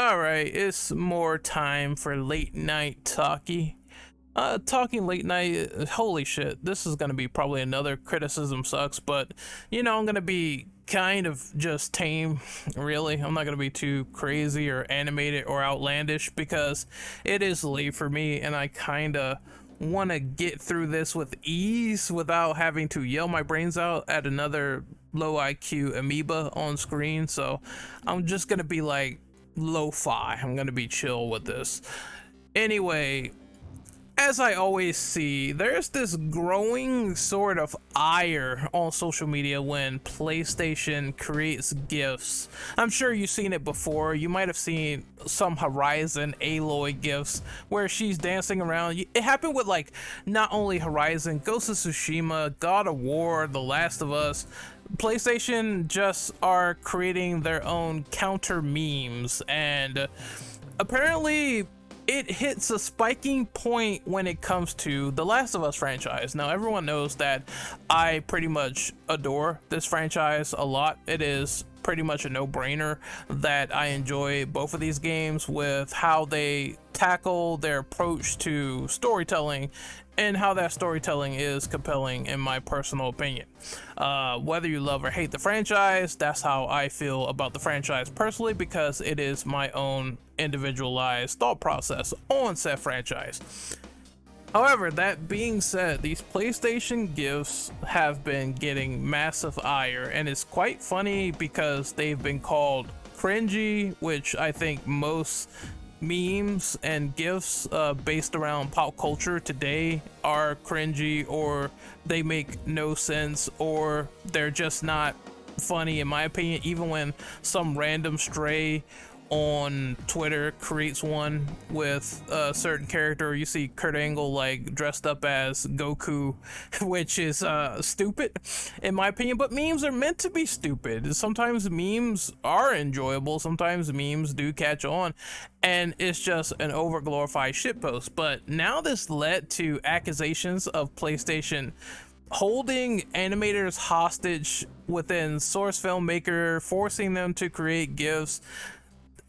All right, it's more time for late night talkie. Talking late night, holy shit, this is gonna be probably another criticism sucks, but I'm gonna be kind of just tame, really. I'm not gonna be too crazy or animated or outlandish because it is late for me and I kinda want to get through this with ease without having to yell my brains out at another low IQ amoeba on screen. So I'm just gonna be like lo-fi. I'm gonna be chill with this. Anyway, as I always see, there's this growing sort of ire on social media when PlayStation creates GIFs. I'm sure you've seen it before. You might have seen some Horizon Aloy GIFs where she's dancing around. It happened with like not only Horizon, Ghost of Tsushima, God of War, The Last of Us. PlayStation just are creating their own counter memes, and apparently it hits a spiking point when it comes to the Last of Us franchise. Now, everyone knows that I pretty much adore this franchise a lot. It is pretty much a no-brainer that I enjoy both of these games with how they tackle their approach to storytelling and how that storytelling is compelling in my personal opinion. Whether you love or hate the franchise, that's how I feel about the franchise personally, because it is my own individualized thought process on said franchise. However, that being said, these PlayStation GIFs have been getting massive ire, and it's quite funny because they've been called cringy, which I think most memes and GIFs based around pop culture today are cringy, or they make no sense, or they're just not funny in my opinion. Even when some random stray on Twitter creates one with a certain character, you see Kurt Angle like dressed up as Goku, which is stupid in my opinion, but memes are meant to be stupid. Sometimes memes are enjoyable, sometimes memes do catch on, and it's just an overglorified shitpost. But now this led to accusations of PlayStation holding animators hostage within Source Filmmaker, forcing them to create GIFs,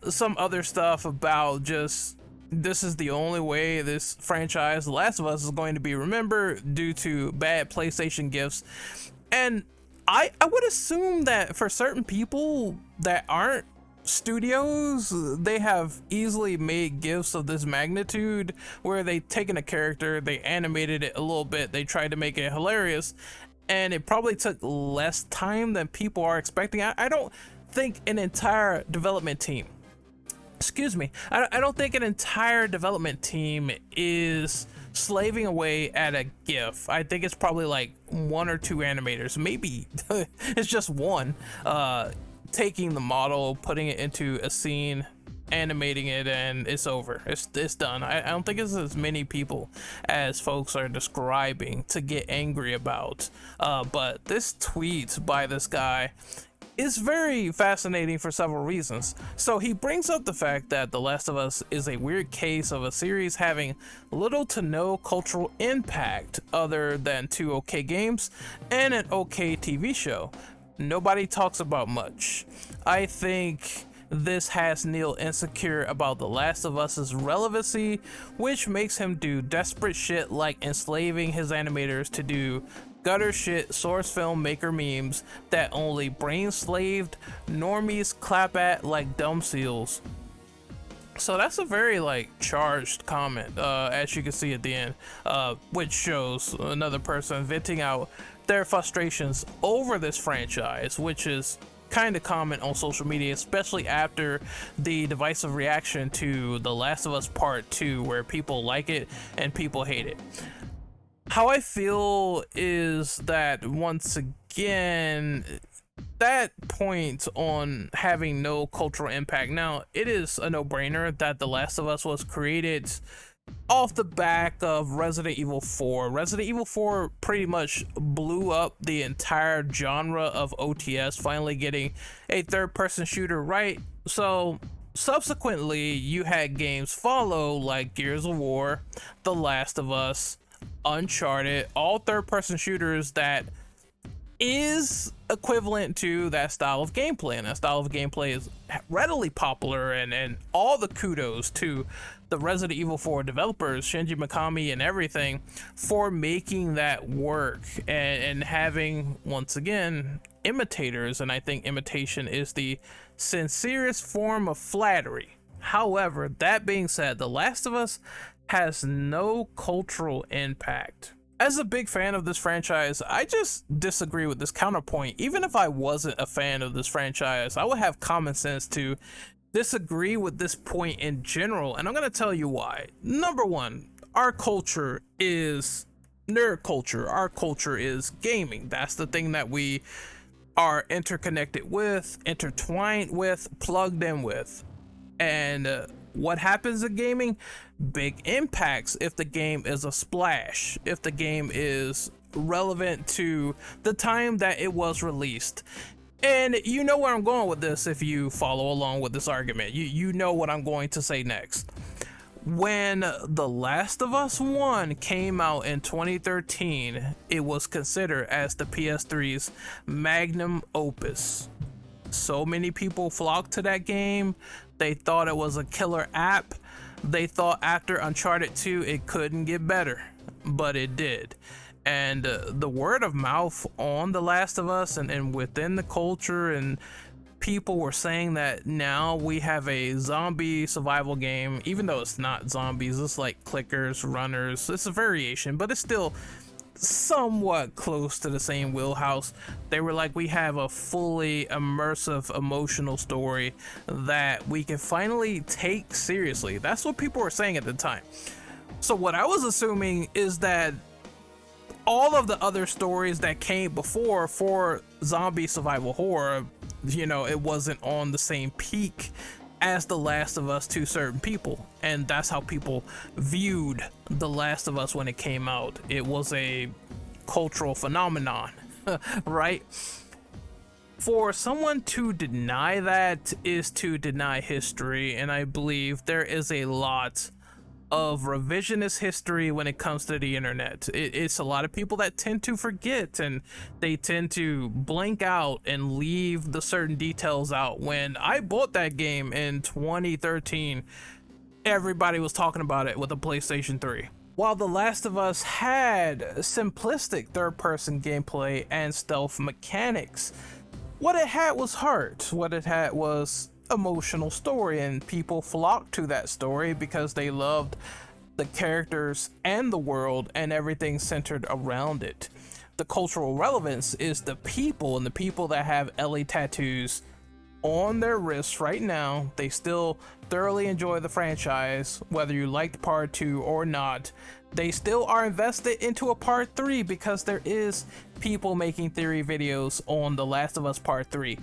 some other stuff about just this is the only way this franchise, The Last of Us, is going to be remembered due to bad PlayStation GIFs. And I would assume that for certain people that aren't studios, they have easily made GIFs of this magnitude where they taken a character, they animated it a little bit, they tried to make it hilarious, and it probably took less time than people are expecting. I don't think an entire development team I don't think an entire development team is slaving away at a GIF. I think it's probably like one or two animators, maybe it's just one, taking the model, putting it into a scene, animating it, and it's over. It's done. I don't think it's as many people as folks are describing to get angry about. But this tweet by this guy is very fascinating for several reasons. So he brings up the fact that The Last of Us is a weird case of a series having little to no cultural impact other than two okay games and an okay TV show. Nobody talks about much. I think this has Neil insecure about The Last of Us's relevancy, which makes him do desperate shit like enslaving his animators to do gutter shit Source Filmmaker memes that only brain-slaved normies clap at like dumb seals. So that's a very like charged comment, as you can see at the end, which shows another person venting out their frustrations over this franchise, which is kind of common on social media, especially after the divisive reaction to The Last of Us Part 2, where people like it and people hate it. How I feel is that, once again, that point on having no cultural impact. Now, it is a no-brainer that The Last of Us was created off the back of Resident Evil 4. Resident Evil 4 pretty much blew up the entire genre of OTS, finally getting a third-person shooter right. So subsequently, you had games follow like Gears of War, The Last of Us, Uncharted, all third-person shooters that is equivalent to that style of gameplay, and that style of gameplay is readily popular, and all the kudos to the Resident Evil 4 developers, Shinji Mikami and everything, for making that work and having, once again, imitators. And I think imitation is the sincerest form of flattery. However, that being said, The Last of Us has no cultural impact. As a big fan of this franchise, I just disagree with this counterpoint. Even if I wasn't a fan of this franchise, I would have common sense to disagree with this point in general, and I'm going to tell you why. Number one, our culture is nerd culture. Our culture is gaming. That's the thing that we are interconnected with, intertwined with, plugged in with. And what happens in gaming? Big impacts if the game is a splash, if the game is relevant to the time that it was released. And you know where I'm going with this if you follow along with this argument. You know what I'm going to say next. When The Last of Us 1 came out in 2013, it was considered as the PS3's magnum opus. So many people flocked to that game. They thought it was a killer app. They thought after Uncharted 2 it couldn't get better, but it did. And the word of mouth on The Last of Us and within the culture, and people were saying that now we have a zombie survival game, even though it's not zombies, it's like clickers, runners, it's a variation, but it's still somewhat close to the same wheelhouse. They were like, we have a fully immersive emotional story that we can finally take seriously. That's what people were saying at the time. So what I was assuming is that all of the other stories that came before for zombie survival horror, you know, it wasn't on the same peak as The Last of Us to certain people, and that's how people viewed The Last of Us when it came out. It was a cultural phenomenon, right? For someone to deny that is to deny history, and I believe there is a lot of revisionist history when it comes to the internet. It's a lot of people that tend to forget, and they tend to blank out and leave the certain details out. When I bought that game in 2013, everybody was talking about it with a PlayStation 3. While The Last of Us had simplistic third-person gameplay and stealth mechanics, what it had was heart. What it had was emotional story, and people flocked to that story because they loved the characters and the world and everything centered around it. The cultural relevance is the people, and the people that have Ellie tattoos on their wrists right now, they still thoroughly enjoy the franchise, whether you liked part 2 or not. They still are invested into a part 3 because there is people making theory videos on The Last of Us Part 3.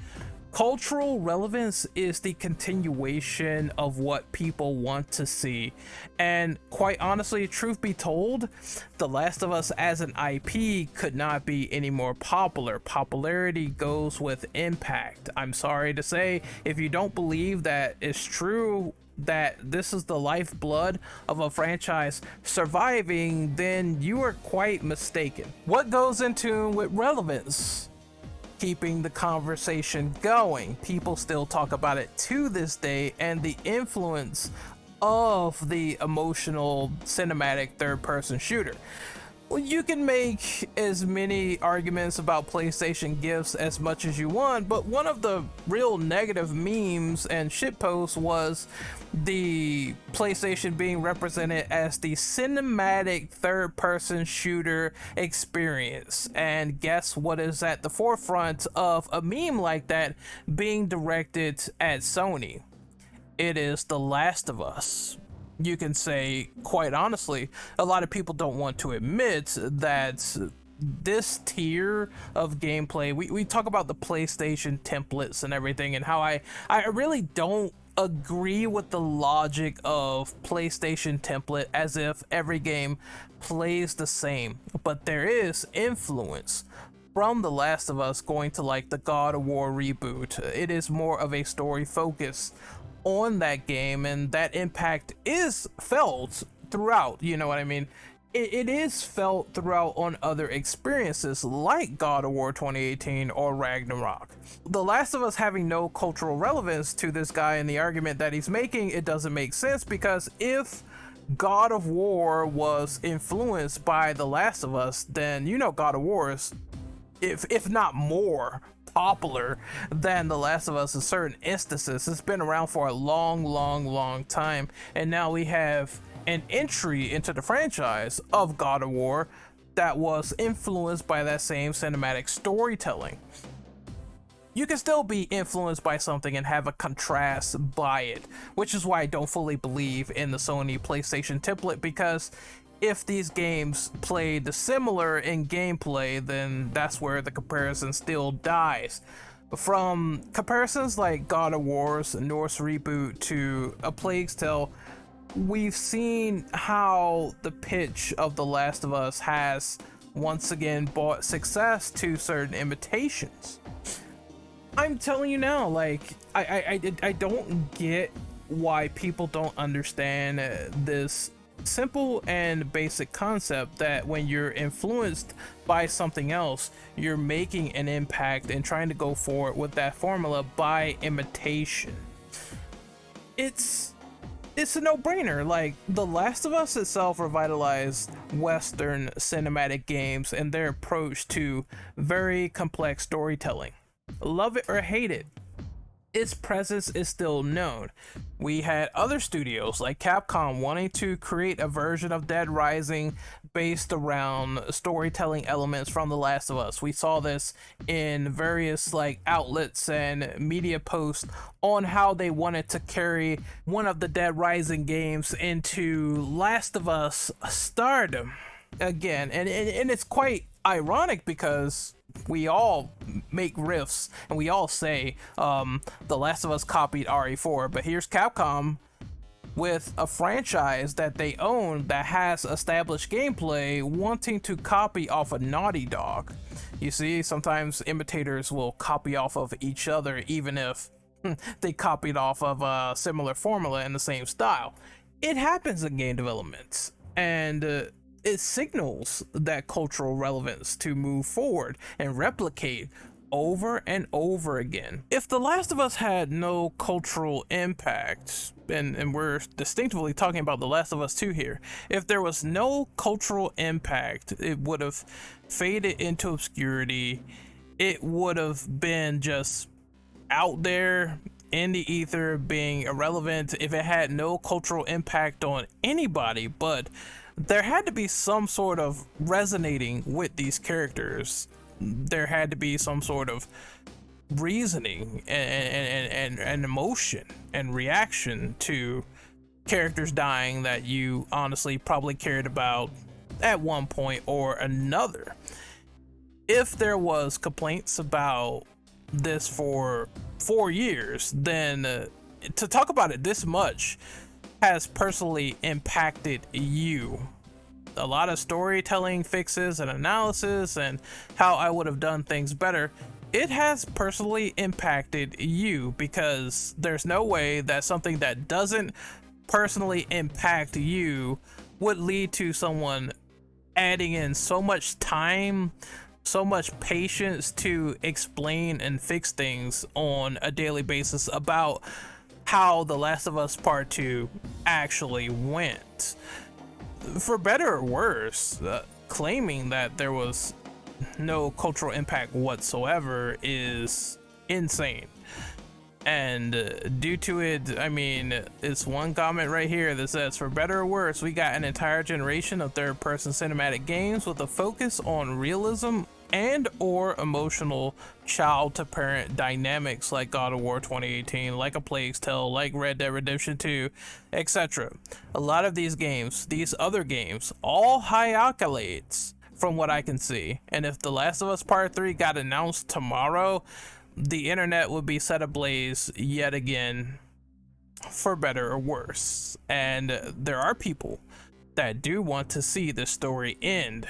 Cultural relevance is the continuation of what people want to see, and quite honestly, truth be told, The Last of Us as an IP could not be any more popular. Popularity goes with impact. I'm sorry to say, if you don't believe that it's true, that this is the lifeblood of a franchise surviving, then you are quite mistaken. What goes into with relevance? Keeping the conversation going. People still talk about it to this day, and the influence of the emotional cinematic third-person shooter. Well, you can make as many arguments about PlayStation gifts as much as you want, but one of the real negative memes and shitposts was the PlayStation being represented as the cinematic third-person shooter experience. And guess what is at the forefront of a meme like that being directed at Sony? It is The Last of Us. You can say, quite honestly, a lot of people don't want to admit that this tier of gameplay, we talk about the PlayStation templates and everything, and how I really don't agree with the logic of PlayStation template as if every game plays the same. But there is influence from The Last of Us going to like the God of War reboot. It is more of a story focus on that game, and that impact is felt throughout, you know what I mean? it is felt throughout on other experiences like God of War 2018 or Ragnarok. The Last of Us having no cultural relevance to this guy and the argument that he's making, it doesn't make sense, because if God of War was influenced by The Last of Us, then God of War is, if not more popular than The Last of Us in certain instances. It's been around for a long time, and now we have an entry into the franchise of God of War that was influenced by that same cinematic storytelling. You can still be influenced by something and have a contrast by it, which is why I don't fully believe in the Sony PlayStation template, because if these games played similar in gameplay, then that's where the comparison still dies. From comparisons like God of War's Norse reboot to A Plague's Tale, we've seen how the pitch of The Last of Us has once again brought success to certain imitations. I'm telling you now, like, I don't get why people don't understand this simple and basic concept that when you're influenced by something else, you're making an impact and trying to go forward with that formula by imitation. It's a no-brainer. Like, The Last of Us itself revitalized Western cinematic games and their approach to very complex storytelling. Love it or hate it, its presence is still known. We had other studios like Capcom wanting to create a version of Dead Rising based around storytelling elements from The Last of Us. We saw this in various outlets and media posts on how they wanted to carry one of the Dead Rising games into Last of Us stardom again. And it's quite ironic because we all make riffs and we all say The Last of Us copied RE4, but here's Capcom with a franchise that they own that has established gameplay wanting to copy off of Naughty Dog. You see, sometimes imitators will copy off of each other even if they copied off of a similar formula in the same style. It happens in game development, and it signals that cultural relevance to move forward and replicate over and over again. If The Last of Us had no cultural impact, and we're distinctively talking about The Last of Us 2 here, if there was no cultural impact, it would have faded into obscurity. It would have been just out there in the ether, being irrelevant if it had no cultural impact on anybody. But there had to be some sort of resonating with these characters. There had to be some sort of reasoning and emotion and reaction to characters dying that you honestly probably cared about at one point or another. If there was complaints about this for 4 years, then to talk about it this much has personally impacted you. A lot of storytelling fixes and analysis and how I would have done things better, it has personally impacted you, because there's no way that something that doesn't personally impact you would lead to someone adding in so much time, so much patience to explain and fix things on a daily basis about how The Last of Us Part 2 actually went. For better or worse, claiming that there was no cultural impact whatsoever is insane. And due to it, I mean, it's one comment right here that says, for better or worse, we got an entire generation of third-person cinematic games with a focus on realism and or emotional child-to-parent dynamics like God of War 2018, like A Plague's Tale, like Red Dead Redemption 2, etc. A lot of these games, these other games, all high accolades from what I can see. And if The Last of Us Part 3 got announced tomorrow, the internet would be set ablaze yet again, for better or worse. And there are people that do want to see the story end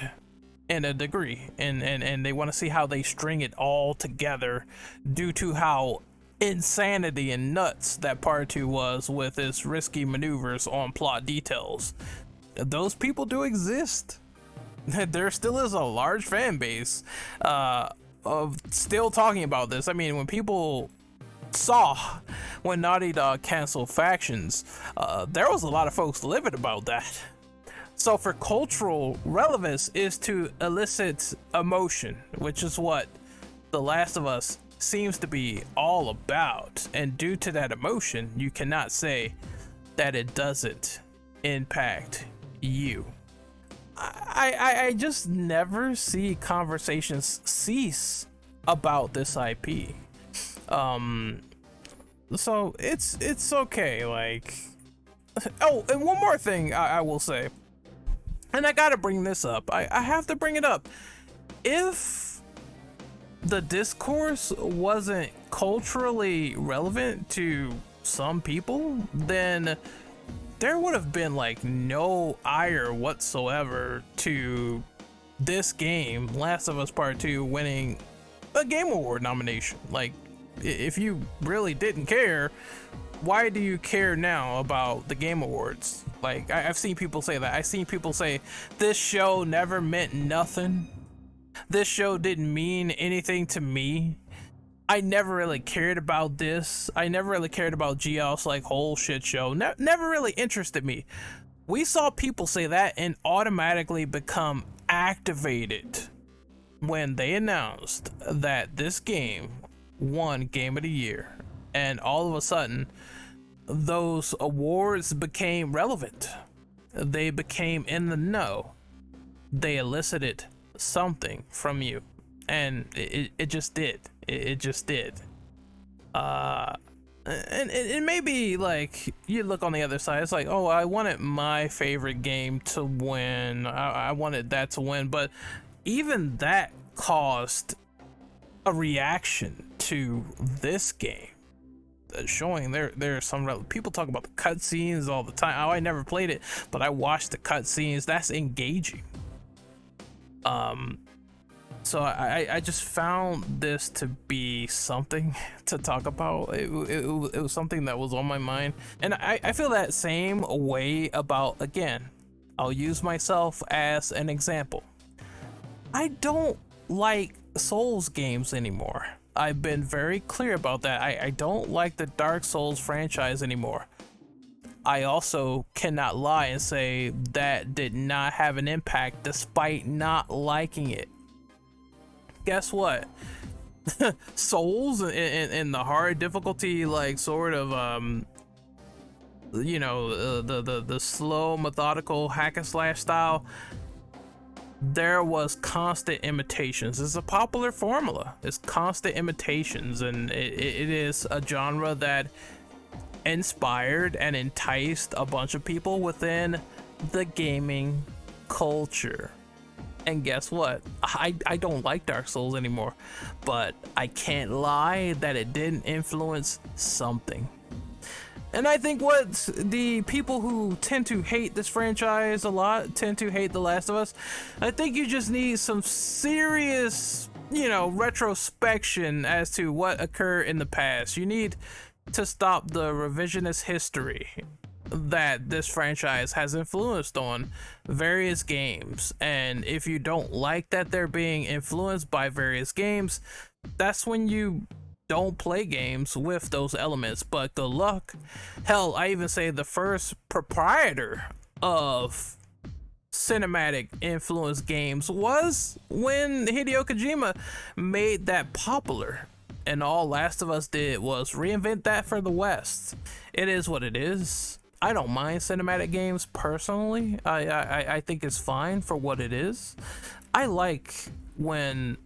in a degree, and they want to see how they string it all together due to how insanity and nuts that part 2 was with its risky maneuvers on plot details. those people do exist. There still is a large fan base of still talking about this. I mean, when people saw when Naughty Dog canceled Factions, there was a lot of folks livid about that. So for cultural relevance is to elicit emotion, which is what The Last of Us seems to be all about. And due to that emotion, you cannot say that it doesn't impact you. I just never see conversations cease about this IP. So it's okay. Like, oh, and one more thing I will say, and I gotta bring this up. I have to bring it up. If the discourse wasn't culturally relevant to some people, then there would have been like no ire whatsoever to this game, Last of Us Part 2, winning a Game Award nomination. Like, if you really didn't care, why do you care now about the Game Awards? Like, I've seen people say that. I've seen people say this show never meant nothing. This show didn't mean anything to me. I never really cared about this. I never really cared about Geoff's like whole shit show. Never really interested me. We saw people say that and automatically become activated when they announced that this game won Game of the Year. And all of a sudden, those awards became relevant. They became in the know. They elicited something from you. And it just did. It just did. And it may be like, you look on the other side, it's like, oh, I wanted my favorite game to win. I wanted that to win. But even that caused a reaction to this game. Showing there's some people talk about the cutscenes all the time. Oh, I never played it, but I watched the cutscenes. That's engaging. So I just found this to be something to talk about. It was something that was on my mind, and I feel that same way about, again, I'll use myself as an example. I don't like Souls games anymore. I've been very clear about that. I don't like the Dark Souls franchise anymore. I also cannot lie and say that did not have an impact despite not liking it. Guess what? Souls in the hard difficulty, like sort of the slow methodical hack and slash style, there was constant imitations. It's a popular formula. It's constant imitations, and it is a genre that inspired and enticed a bunch of people within the gaming culture. And guess what? I don't like Dark Souls anymore, but I can't lie that it didn't influence something. And I think what the people who tend to hate this franchise a lot tend to hate The Last of Us. I think you just need some serious, retrospection as to what occurred in the past. You need to stop the revisionist history that this franchise has influenced on various games. And if you don't like that they're being influenced by various games, that's when you don't play games with those elements. But good luck. Hell, I even say the first proprietor of cinematic influence games was when Hideo Kojima made that popular, and all Last of Us did was reinvent that for the West. It is what it is. I don't mind cinematic games personally. I think it's fine for what it is. I like when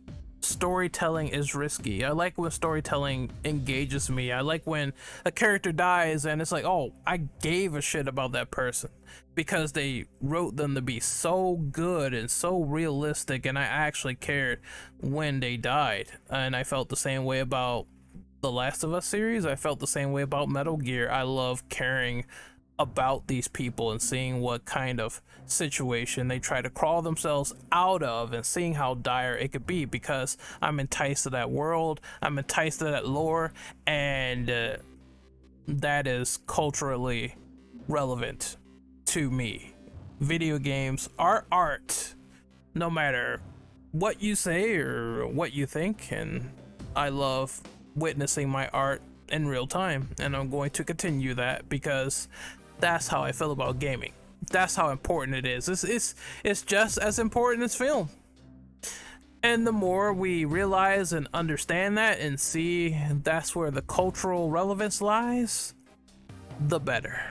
storytelling is risky. I like when storytelling engages me. I like when a character dies and it's like, oh, I gave a shit about that person because they wrote them to be so good and so realistic, and I actually cared when they died. And I felt the same way about the Last of Us series. I felt the same way about Metal Gear. I love caring about these people and seeing what kind of situation they try to crawl themselves out of and seeing how dire it could be, because I'm enticed to that world, I'm enticed to that lore, and that is culturally relevant to me video games are art, no matter what you say or what you think, and I love witnessing my art in real time, and I'm going to continue that because that's how I feel about gaming. That's how important it is. It's just as important as film. And the more we realize and understand that and see that's where the cultural relevance lies, the better.